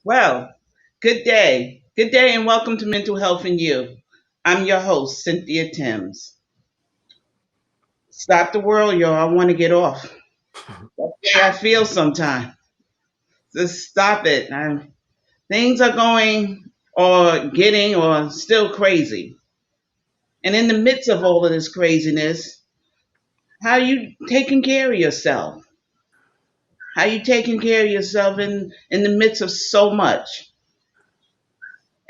Well, good day. Good day and welcome to Mental Health and You. I'm your host, Cynthia Timms. Stop the world, y'all. I want to get off. That's the way I feel sometimes. Just stop it. Things are going or getting or still crazy. And in the midst of all of this craziness, how you taking care of yourself? How you taking care of yourself in the midst of so much?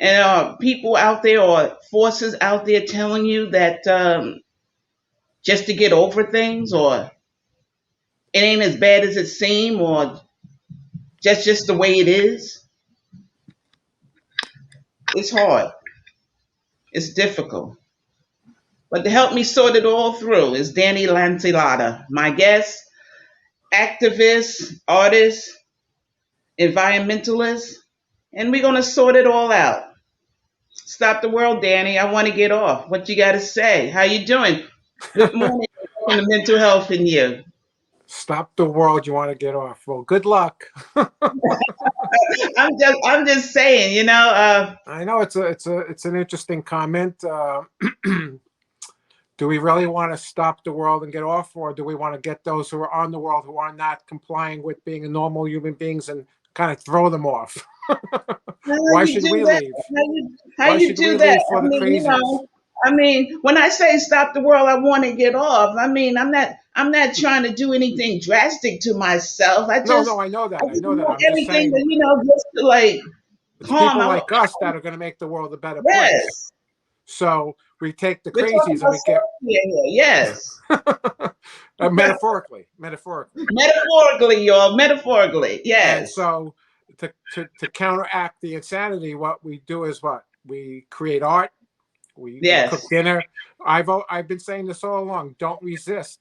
And people out there or forces out there telling you that just to get over things, or it ain't as bad as it seems, or just the way it is. It's hard. It's difficult. But to help me sort it all through is Danny Lanzilotta, my guest, activist, artist, environmentalist, and we're gonna sort it all out. Stop the world, Danny. I want to get off. What you got to say? How you doing? Good morning. Welcome to Mental Health and You. Stop the world, you want to get off. Well, good luck. I'm just saying. I know it's an interesting comment. Do we really want to stop the world and get off, or do we want to get those who are on the world who are not complying with being a normal human beings and kind of throw them off? How Why you should do we that? leave? How Why you should do we that? leave for the crazies? When I say stop the world, I want to get off. I'm not trying to do anything drastic to myself. I No, just no, I know I that. I just know that. want I'm just everything saying just to like it's calm. people like us that are going to make the world a better place. Yes, So we take the we're talking crazies and about we get here. Yes, metaphorically. metaphorically, y'all. Metaphorically, And yes, so to counteract the insanity, what we do is what? We create art, we cook yes. dinner. I've been saying this all along. Don't resist.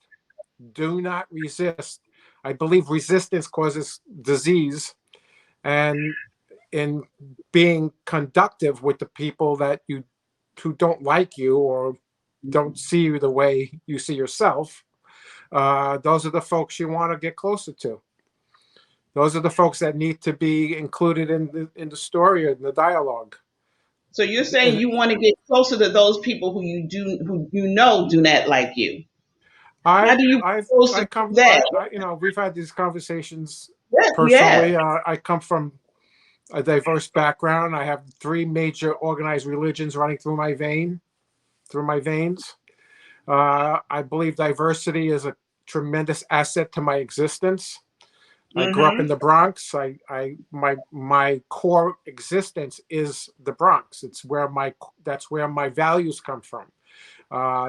Do not resist. I believe resistance causes disease. And in being conductive with the people that you who don't like you or don't see you the way you see yourself, those are the folks you want to get closer to. Those are the folks that need to be included in the story or in the dialogue. So you're saying And you want to get closer to those people who do not like you. How I do you I've supposed to I do come that? we've had these conversations Yeah, yeah. personally. I come from a diverse background. I have three major organized religions running through my veins. I believe diversity is a tremendous asset to my existence. I grew up in Mm-hmm. the Bronx. My core existence is the Bronx. That's where my values come from.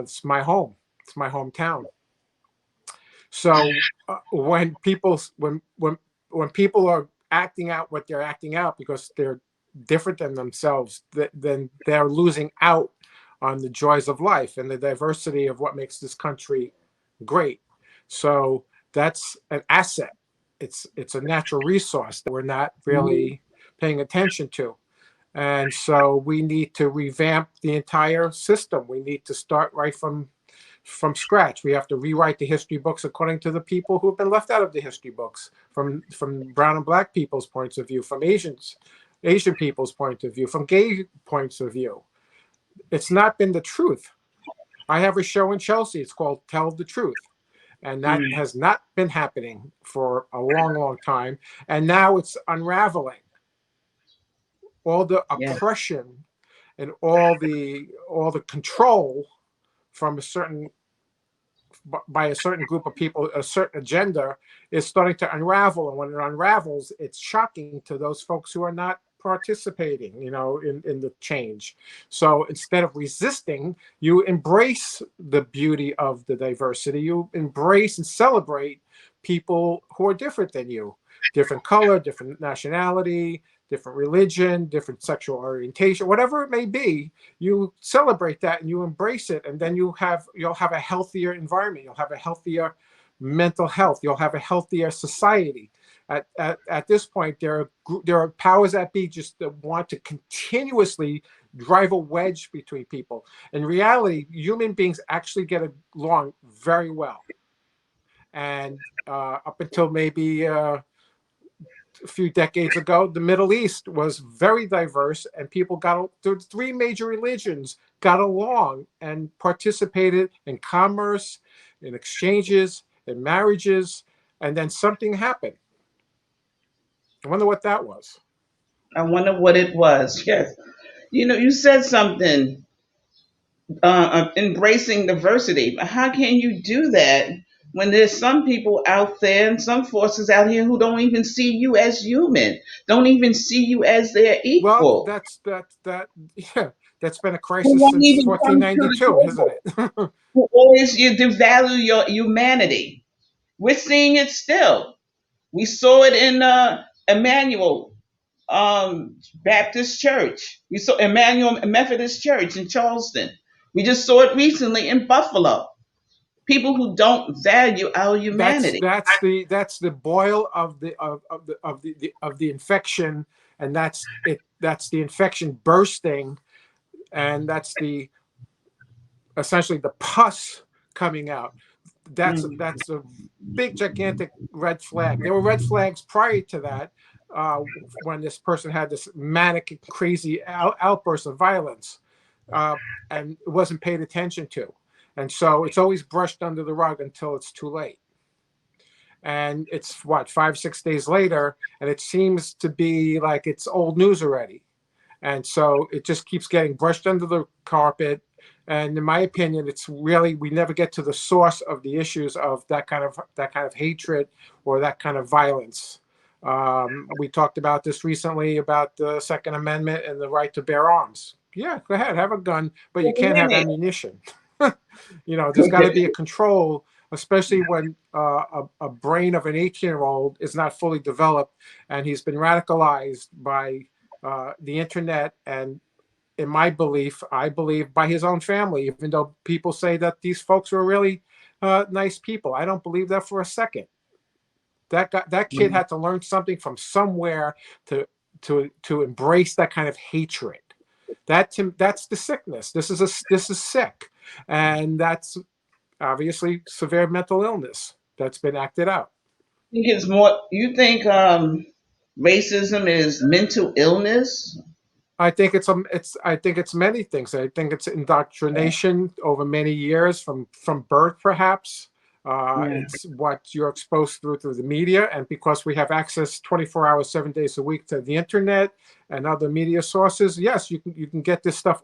It's my home. It's my hometown. So when people are acting out what they're acting out because they're different than themselves, then they're losing out on the joys of life and the diversity of what makes this country great. So that's an asset. It's a natural resource that we're not Mm-hmm. really paying attention to. And so we need to revamp the entire system. We need to start right from scratch. We have to rewrite the history books according to the people who have been left out of the history books, from brown and black people's points of view, from Asian people's point of view, from gay points of view. It's not been the truth. I have a show in Chelsea. It's called Tell the Truth. And that Mm-hmm. has not been happening for a long, long time. And now it's unraveling. All the Yeah. oppression and all the control from a certain by a certain group of people, a certain agenda is starting to unravel. And when it unravels, it's shocking to those folks who are not participating, in the change. So instead of resisting, you embrace the beauty of the diversity. You embrace and celebrate people who are different than you, different color, different nationality, different religion, different sexual orientation, whatever it may be. You celebrate that and you embrace it, and then you'll have a healthier environment. You'll have a healthier mental health. You'll have a healthier society. At this point, there are powers that be just that want to continuously drive a wedge between people. In reality, human beings actually get along very well, and up until maybe a few decades ago, the Middle East was very diverse, and the three major religions got along and participated in commerce, in exchanges, in marriages, and then something happened. I wonder what that was. I wonder what it was. Yes. You said something, embracing diversity. But how can you do that when there's some people out there and some forces out here who don't even see you as human, don't even see you as their Well, equal, yeah, that's been a who crisis won't since even come to the 1492, isn't table, it? who always you devalue your humanity? We're seeing it still. We saw it in Emmanuel Baptist Church. We saw Emmanuel Methodist Church in Charleston. We just saw it recently in Buffalo. People who don't value our that's humanity. that's the that's the boil of the infection, and that's the infection bursting, and that's the essentially the pus coming out. Mm. That's a big gigantic red flag. There were red flags prior to that, when this person had this manic crazy outburst of violence, uh, and it wasn't paid attention to, and so it's always brushed under the rug until it's too late. And it's what, 5 6 days later, and it seems to be like it's old news already. And so it just keeps getting brushed under the carpet. And in my opinion, it's really, we never get to the source of the issues of that kind of hatred or that kind of violence. We talked about this recently about the Second Amendment and the right to bear arms. Yeah, go ahead, have a gun, but you can't have ammunition. There's got to be a control, especially when a brain of an 18-year-old is not fully developed and he's been radicalized by the internet, and in my belief, I believe by his own family, even though people say that these folks were really nice people. I don't believe that for a second. That kid had to learn something from somewhere to embrace that kind of hatred. That's the sickness. This is sick, and that's obviously severe mental illness that's been acted out. Think it's more. You think racism is mental illness? I think it's many things. I think it's indoctrination over many years from birth, perhaps. Yeah. It's what you're exposed through the media, and because we have access 24 hours, 7 days a week to the internet and other media sources, yes, you can get this stuff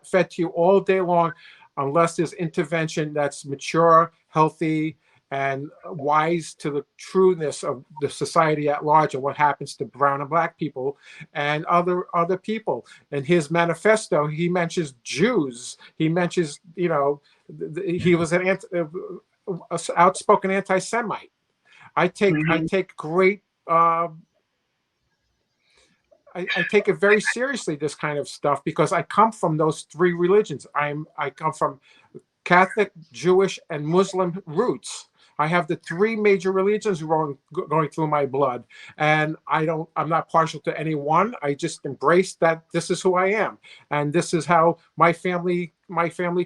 fed to you all day long, unless there's intervention that's mature, healthy, and wise to the trueness of the society at large and what happens to brown and black people and other people. In his manifesto, he mentions Jews. He mentions, he was an outspoken anti-Semite. I take great. I take it very seriously, this kind of stuff, because I come from those three religions. I come from Catholic, Jewish, and Muslim roots. I have the three major religions going through my blood, and I'm not partial to any one. I just embrace that this is who I am, and this is how my family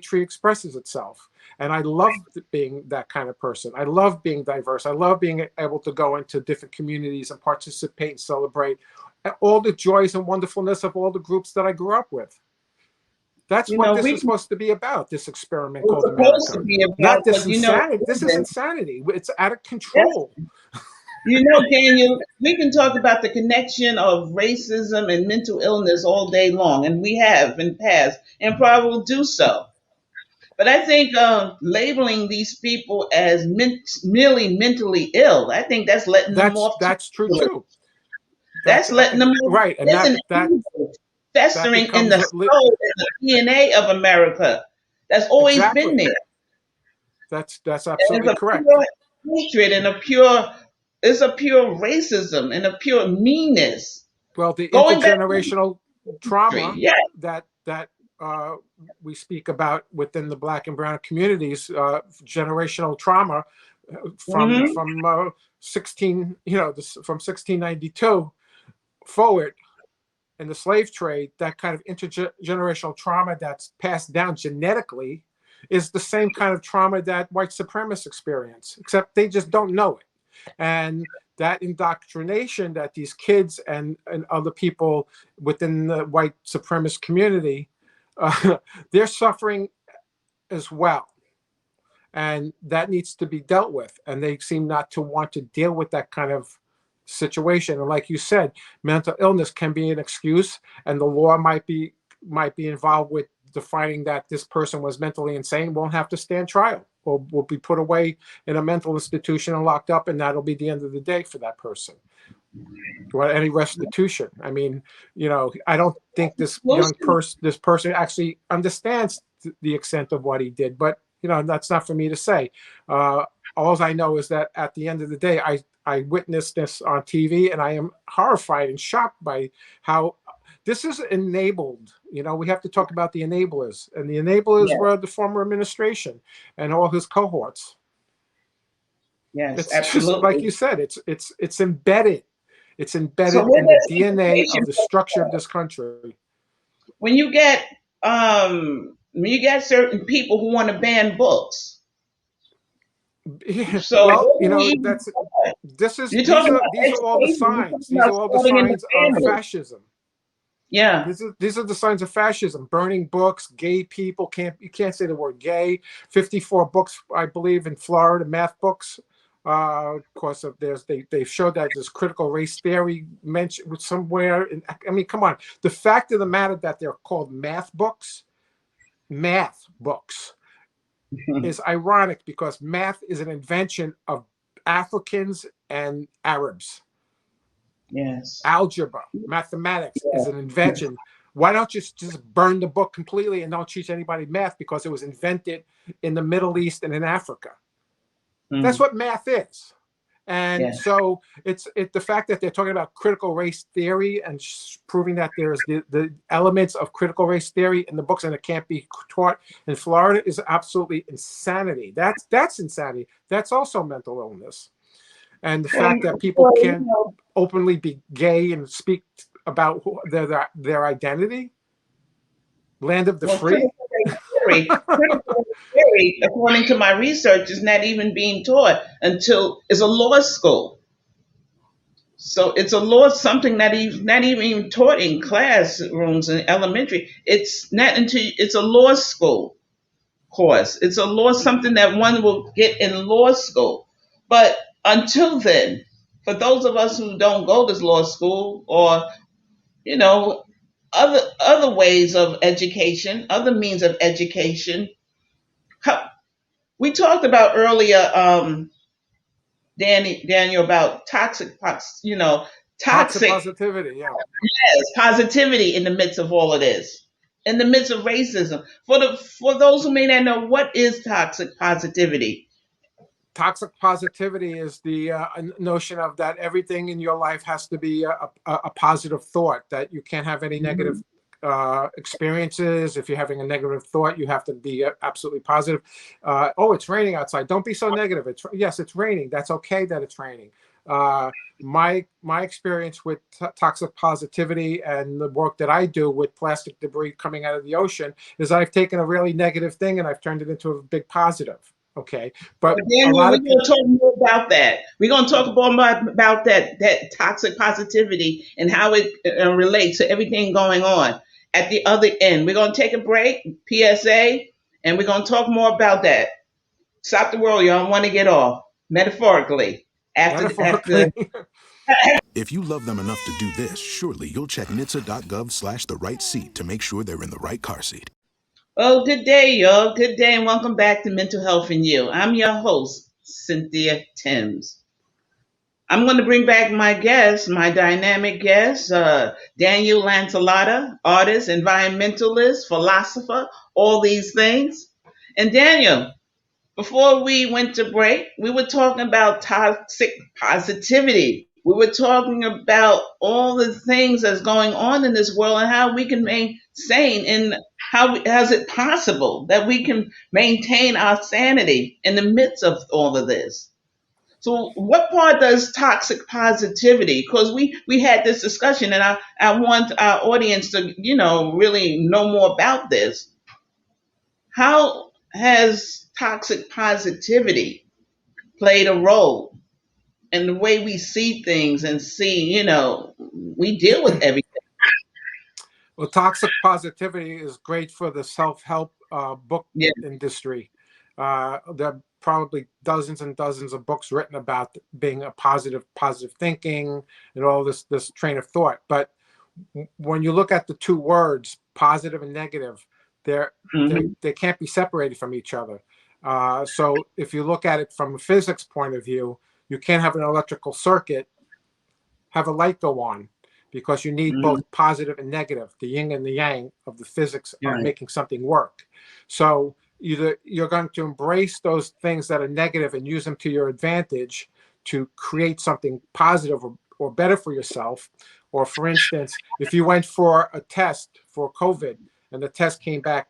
tree expresses itself. And I love being that kind of person. I love being diverse. I love being able to go into different communities and participate and celebrate all the joys and wonderfulness of all the groups that I grew up with. That's what this is supposed to be about, this experiment called America. Not this insanity. This is insanity. It's out of control. Daniel, we can talk about the connection of racism and mental illness all day long, and we have in the past, and probably will do so. But I think labeling these people as merely mentally ill, I think that's letting them off. That's true too. That's letting them off. Right, and that festering in the soul and the DNA of America. That's always been there. That's absolutely correct. Pure hatred and it's a pure racism and a pure meanness. Well, the intergenerational trauma that we speak about within the Black and Brown communities, generational trauma from 1692 forward in the slave trade, that kind of intergenerational trauma that's passed down genetically is the same kind of trauma that white supremacists experience, except they just don't know it. And that indoctrination that these kids and other people within the white supremacist community, they're suffering as well. And that needs to be dealt with. And they seem not to want to deal with that kind of situation. And like you said, mental illness can be an excuse, and the law might be involved with defining that this person was mentally insane, won't have to stand trial, or will be put away in a mental institution and locked up, and that'll be the end of the day for that person. Or any restitution. I mean, I don't think this person actually understands the extent of what he did, but that's not for me to say. All I know is that at the end of the day, I witnessed this on TV, and I am horrified and shocked by how this is enabled. We have to talk about the enablers, and the enablers were the former administration and all his cohorts. Yes, it's absolutely. Just like you said, it's embedded. It's embedded in the DNA of the structure of this country. When you get certain people who want to ban books. So these are all the signs. These are all the signs of fascism. Yeah. These are the signs of fascism. Burning books, gay people you can't say the word gay. 54 books, I believe, in Florida, math books. Of course, they showed that there's critical race theory mentioned somewhere. I mean, come on. The fact of the matter that they're called math books is ironic, because math is an invention of Africans and Arabs. Yes. Algebra, mathematics is an invention. Why don't you just burn the book completely and don't teach anybody math, because it was invented in the Middle East and in Africa. That's what math is. And so it's the fact that they're talking about critical race theory and proving that there's the elements of critical race theory in the books, and it can't be taught in Florida, is absolutely insanity. That's insanity. That's also mental illness. And the fact that people can't openly be gay and speak about their identity, land of the free. Critical theory, according to my research, is not even being taught until it's a law school. So it's a law, something that is not even taught in classrooms in elementary. It's not until it's a law school course. It's a law, something that one will get in law school. But until then, for those of us who don't go to law school, or other ways of education, other means of education. We talked about earlier, Daniel, about toxic positivity. Yeah. Yes, positivity in the midst of all of this, in the midst of racism. For those who may not know, what is toxic positivity? Toxic positivity is the notion of that everything in your life has to be a positive thought, that you can't have any negative experiences. If you're having a negative thought, you have to be absolutely positive. It's raining outside. Don't be so negative. Yes, it's raining. That's okay that it's raining. My experience with toxic positivity and the work that I do with plastic debris coming out of the ocean is I've taken a really negative thing and I've turned it into a big positive. Okay, but Daniel, we're going to talk more about that. We're going to talk more about that toxic positivity and how it relates to everything going on at the other end. We're going to take a break, PSA, and we're going to talk more about that. Stop the world, y'all. I want to get off, metaphorically. After. If you love them enough to do this, surely you'll check NHTSA.gov/the right seat to make sure they're in the right car seat. Oh, good day, y'all. Good day, and welcome back to Mental Health and You. I'm your host, Cynthia Timms. I'm going to bring back my guest, my dynamic guest, Daniel Lanzilotta, artist, environmentalist, philosopher, all these things. And Daniel, before we went to break, we were talking about toxic positivity. We were talking about all the things that's going on in this world and how we can remain sane, and how is it possible that we can maintain our sanity in the midst of all of this. So what part does toxic positivity, because we had this discussion, and I want our audience to really know more about this. How has toxic positivity played a role and the way we see things and see, we deal with everything. Well, toxic positivity is great for the self-help book Yeah. industry. There are probably dozens and dozens of books written about being a positive thinking, and all this train of thought. But when you look at the two words, positive and negative, Hmm. they can't be separated from each other. So if you look at it from a physics point of view, you can't have an electrical circuit have a light go on, because you need Hmm. both positive and negative, the yin and the yang of the physics of Right. making something work. So either you're going to embrace those things that are negative and use them to your advantage to create something positive or better for yourself. Or for instance, if you went for a test for COVID and the test came back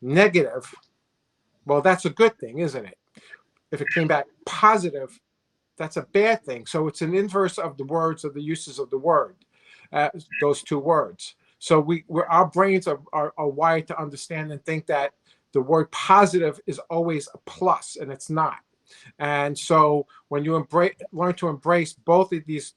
negative, well, that's a good thing, isn't it? If it came back positive, that's a bad thing. So it's an inverse of the words, of the uses of the word, those two words. So our brains are wired to understand and think that the word positive is always a plus, and it's not. And so when you learn to embrace both of these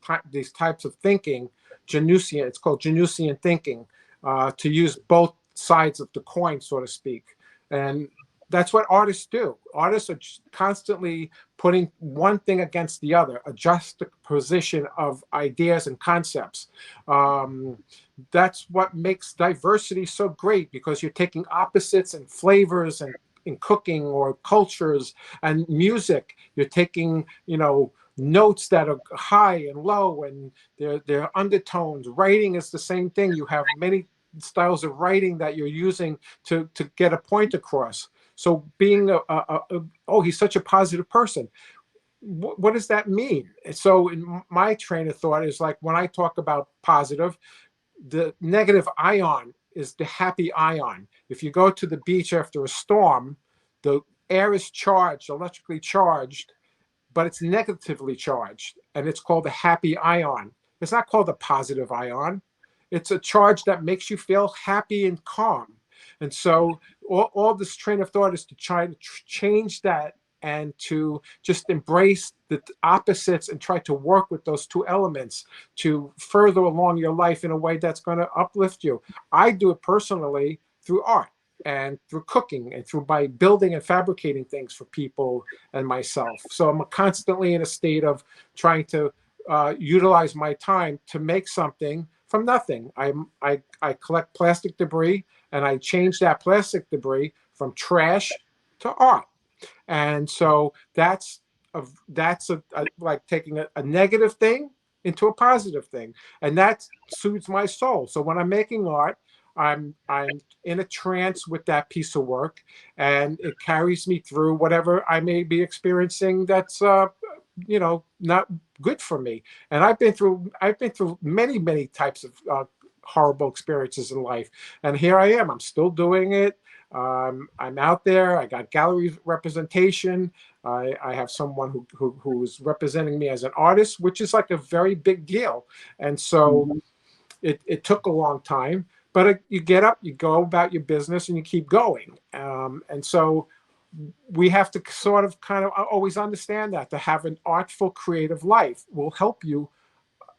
types of thinking, Janusian, it's called Janusian thinking, to use both sides of the coin, so to speak. And that's what artists do. Artists are constantly putting one thing against the other, a juxtaposition of ideas and concepts. That's what makes diversity so great, because you're taking opposites and flavors and in cooking or cultures and music. You're taking, notes that are high and low, and they're undertones. Writing is the same thing. You have many styles of writing that you're using to get a point across. So being oh, he's such a positive person. What does that mean? So in my train of thought is like, when I talk about positive, the negative ion is the happy ion. If you go to the beach after a storm, the air is charged, electrically charged, but it's negatively charged, and it's called the happy ion. It's not called the positive ion. It's a charge that makes you feel happy and calm. And so all this train of thought is to try to change that, and to just embrace the opposites and try to work with those two elements to further along your life in a way that's going to uplift you. I do it personally through art and through cooking and through by building and fabricating things for people and myself. So I'm constantly in a state of trying to utilize my time to make something from nothing. I collect plastic debris, and I change that plastic debris from trash to art. And so that's like taking a negative thing into a positive thing, and that soothes my soul. So when I'm making art, I'm in a trance with that piece of work, and it carries me through whatever I may be experiencing that's not good for me. And I've been through many types of horrible experiences in life, and here I am. I'm still doing it. I'm out there. I got gallery representation. I have someone who's representing me as an artist, which is like a very big deal. And so Hmm. it took a long time, but you get up, you go about your business, and you keep going. And so we have to sort of kind of always understand that to have an artful, creative life will help you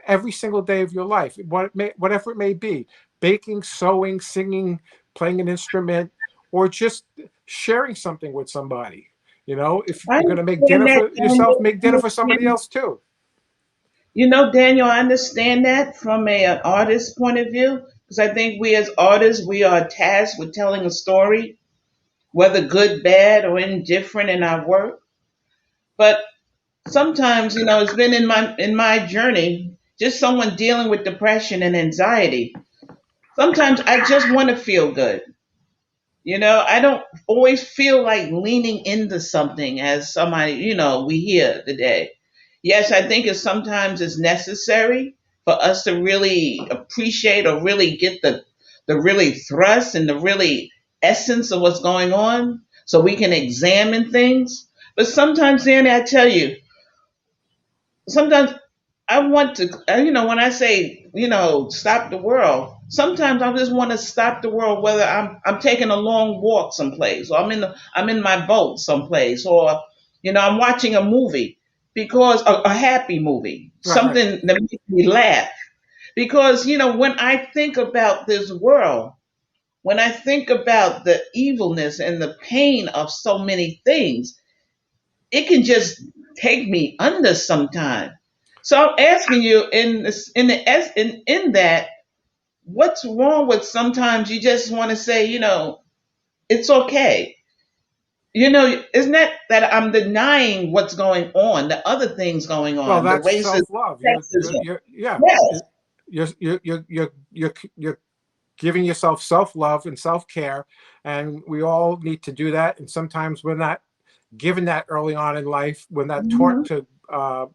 every single day of your life, whatever it may be: baking, sewing, singing, playing an instrument, or just sharing something with somebody. If I you're going to make understand dinner that, for yourself, Daniel. make dinner for somebody else too. Daniel, I understand that from an artist point of view, because I think we as artists, we are tasked with telling a story, whether good, bad, or indifferent in our work. But sometimes, it's been in my journey, just someone dealing with depression and anxiety. Sometimes I just want to feel good. I don't always feel like leaning into something as somebody, we hear today. Yes, I think sometimes it's necessary for us to really appreciate or really get the really thrust and the really essence of what's going on so we can examine things. But sometimes, Danny, I tell you, sometimes I want to, when I say, stop the world, sometimes I just want to stop the world, whether I'm taking a long walk someplace, or I'm in my boat someplace, or, I'm watching a movie. because a happy movie, Right, right. something that makes me laugh. Because, when I think about this world, when I think about the evilness and the pain of so many things, it can just take me under sometime. So I'm asking you in this, in that, what's wrong with sometimes you just want to say, it's okay. Isn't that I'm denying what's going on, the other things going Well, on, the that's racism, self-love. sexism. Yeah. Yes. You're giving yourself self-love and self-care, and we all need to do that. And sometimes we're not given that early on in life. We're not taught Mhm. to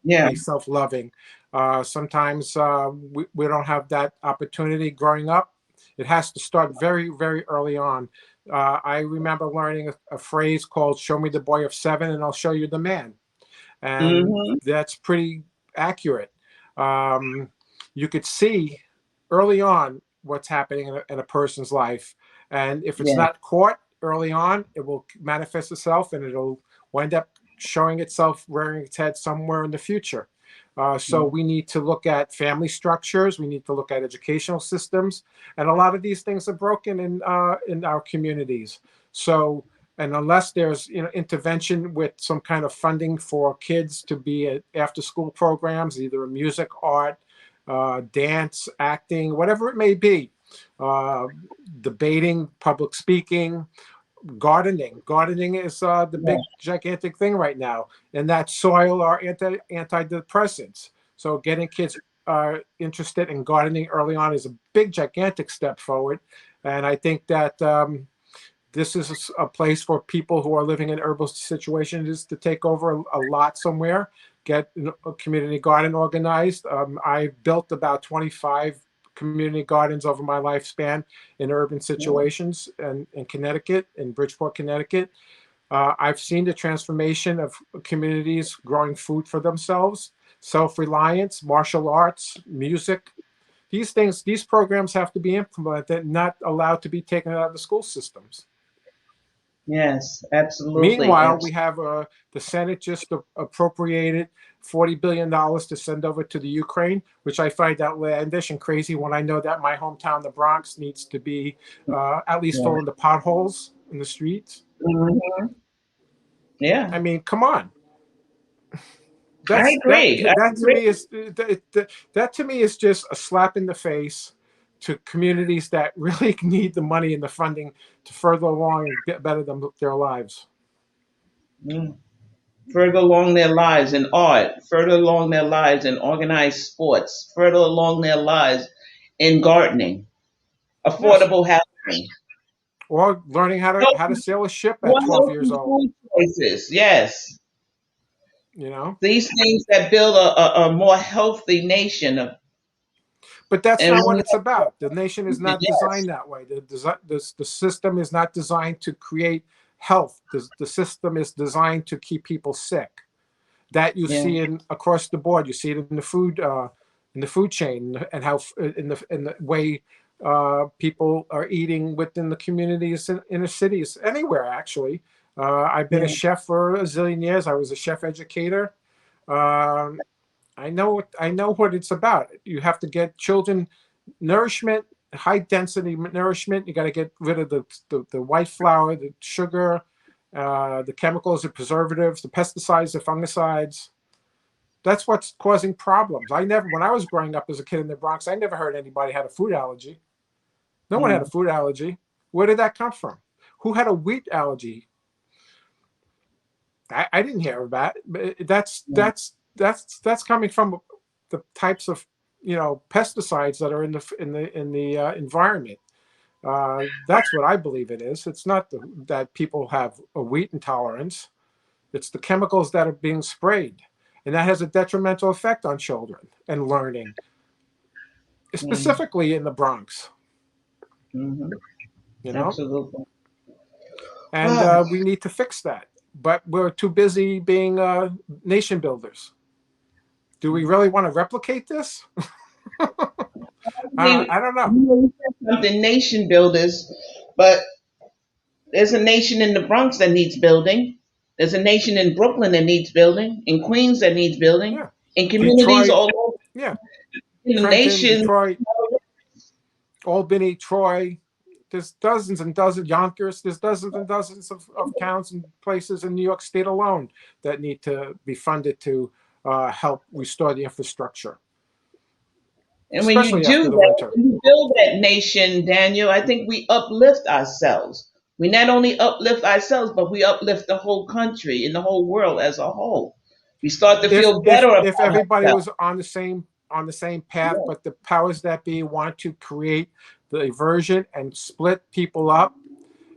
Yeah. be self-loving. Sometimes we don't have that opportunity growing up. It has to start very, very early on. I remember learning a phrase called "Show me the boy of 7, and I'll show you the man." And Hmm. that's pretty accurate. Um, you could see early on what's happening in a person's life, and if it's Yeah. not caught early on, it will manifest itself, and it'll wind up showing itself rearing its head somewhere in the future. So we need to look at family structures. We need to look at educational systems, and a lot of these things are broken in our communities. So, and unless there's intervention with some kind of funding for kids to be at after school programs, either music, art, dance, acting, whatever it may be, uh, debating, public speaking, gardening is the Yeah. big gigantic thing right now, and that soil are antidepressants. So getting kids interested in gardening early on is a big gigantic step forward. And I think that this is a place for people who are living in urban situations is to take over a lot somewhere, get a community garden organized. I built about 25 community gardens over my lifespan in urban situations and in Connecticut, in Bridgeport, Connecticut. I've seen the transformation of communities growing food for themselves, self-reliance, martial arts, music. These programs have to be implemented, not allowed to be taken out of the school systems. Yes. Absolutely. Meanwhile, we have the Senate just appropriated $40 billion to send over to the Ukraine, which I find outlandish and crazy when I know that my hometown, the Bronx, needs to be at least Yeah. filling the potholes in the streets. Hmm. Yeah. I mean, come on. I That's that agree. I that to me agree. is that to me is just a slap in the face to communities that really need the money and the funding to further along and get better than their lives. Mm. Further along their lives in art, further along their lives in organized sports, further along their lives in gardening, Yes. affordable housing, Or learning how to healthy, sail a ship at more 12 years healthy old, food choices. Yes, you know. these things that build a more healthy nation. But that's And not what we it's about. The nation is not yes, designed that way. The system is not designed to create health. The system is designed to keep people sick. That you yeah, see in across the board. You see it in the food chain, and how in the way people are eating within the communities in inner cities, anywhere actually. I've been a yeah, chef for a zillion years. I was a chef educator. Um, I know what it's about. You have to get children nourishment, high density nourishment. You got to get rid of the white flour, the sugar, the chemicals, the preservatives, the pesticides, the fungicides. That's what's causing problems. When I was growing up as a kid in the Bronx, I never heard anybody had a food allergy. No one had a mm, food allergy. Where did that come from? Who had a wheat allergy? I didn't hear of that. But yeah, that's coming from the types of pesticides that are in the environment. That's what I believe it is. It's not that people have a wheat intolerance. It's the chemicals that are being sprayed, and that has a detrimental effect on children and learning, yeah, specifically in the Bronx. hmm, You know, absolutely. and Ah, we need to fix that. But we're too busy being nation builders. Do we really want to replicate this? I mean, I don't know. you said something nation builders, but there's a nation in the Bronx that needs building. There's a nation in Brooklyn that needs building, in Queens that needs building, Yeah. in communities Detroit. all over Yeah. the Trenton, nation. Detroit, Albany, Troy. There's dozens and dozens, Yonkers. There's dozens and dozens of towns and places in New York State alone that need to be funded to help restore the infrastructure, And when you especially do after the that, winter. when you build that nation, Daniel, I think we uplift ourselves. We not only uplift ourselves, but we uplift the whole country and the whole world as a whole. We start to if feel if better about if everybody ourselves. was on the same path, but the powers that be want to create the diversion and split people up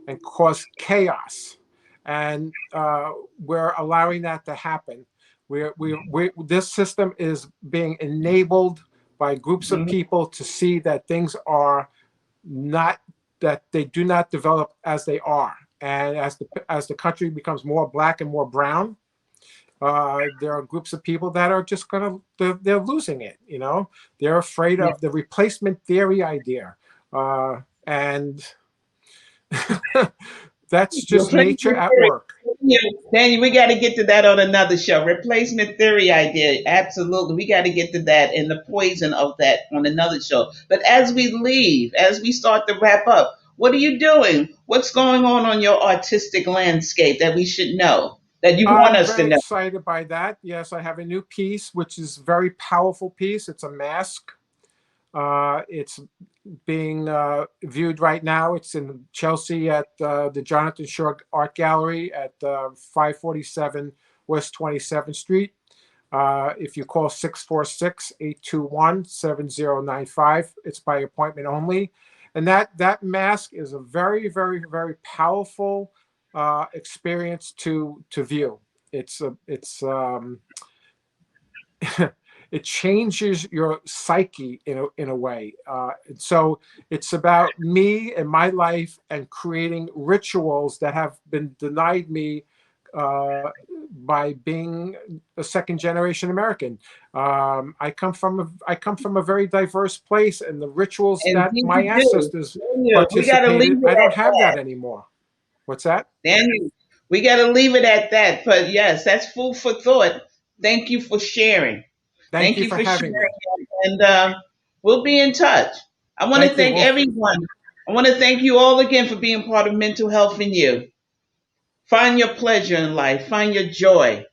and cause chaos, and we're allowing that to happen. This system is being enabled by groups of Mhm. people to see that things are not, that they do not develop as they are, and as the country becomes more black and more brown, there are groups of people that are just they're losing it. They're afraid Yeah. of the replacement theory idea, and that's just nature Replacement at theory. work. Daniel, we got to get to that on another show. Replacement theory idea. Absolutely. We got to get to that and the poison of that on another show. But as we leave, as we start to wrap up, what are you doing? What's going on your artistic landscape that we should know, that you want I'm us to very know? excited by that. Yes, I have a new piece, which is a very powerful piece. It's a mask. It's being viewed right now. It's in Chelsea at the Jonathan Shore Art Gallery at 547 West 27th Street. If you call 646-821-7095, it's by appointment only. And that mask is a very, very, very powerful experience to view. It's it changes your psyche in a way. So it's about me and my life and creating rituals that have been denied me by being a second generation American. I come from a very diverse place, and the rituals that Indeed my you do. ancestors Daniel, we got to leave participated, I it don't at have that. that anymore. What's that? Daniel, we got to leave it at that. But yes, that's food for thought. Thank you for sharing. Thank Thank you you for for having me. sharing. And we'll be in touch. I want to Thank you. thank Well, everyone. I want to thank you all again for being part of Mental Health and You. Find your pleasure in life, find your joy,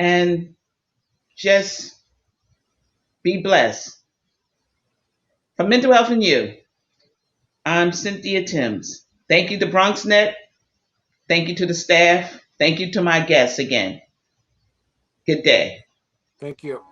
and just be blessed. For Mental Health and You, I'm Cynthia Timms. Thank you to Bronxnet. Thank you to the staff. Thank you to my guests again. Good day. thank you.